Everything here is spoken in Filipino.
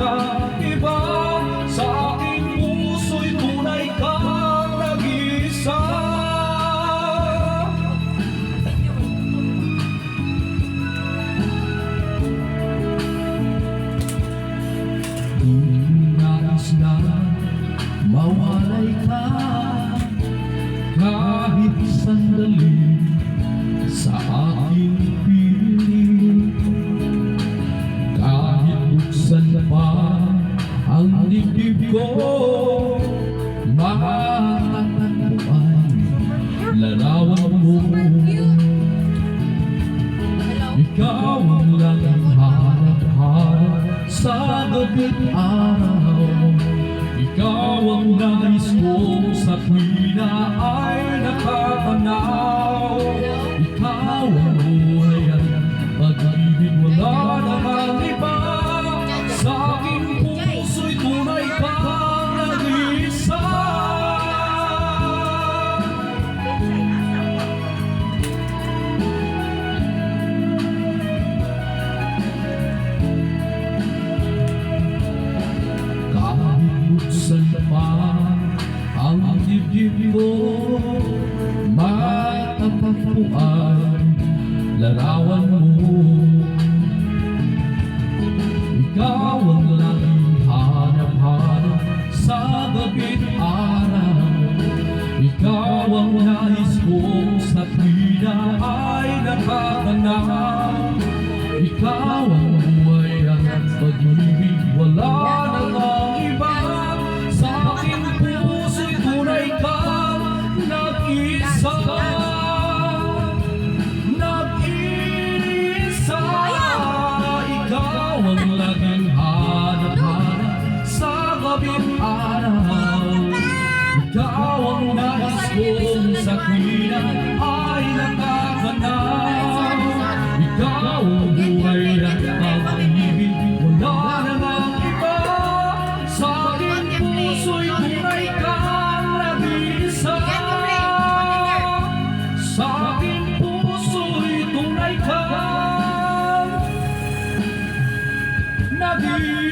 ng iba. Sa aking puso'y tunay kang nag-iisa. Nais na mawalay ka kahit sandali sa aking piling. Kahit buksan pa ang dibdib ko, matatagpuan larawan mo. Ikaw ang laging harap-harap sa gabi't araw. Ikaw ang nais ko sa tuwina ay nakatanaw. Ikaw ang buhay at pag-ibig, wala namang iba. Sa aking puso'y tunay kang nag-iisa. Buksan pa ang dibdib ko, matatagpuan larawan mo. Ikaw ang laging hanap-hanap sa gabi't araw. Ikaw ang nais ko sa tuwina ay nakatanaw. Ikaw ang buhay at pag-ibig, wala namang iba. Sa aking puso'y tunay kang nag-iisa. Nag-iisa. Ikaw ang laging hanap-hanap sa gabi't araw. Ikaw ang nais ko sa tuwina ay nakakanaw. Ikaw ang buhay at pag-ibig, wala namang iba. Sa aking puso'y tunay kang nag-iisa. Sa aking puso'y tunay kang nag-iisa.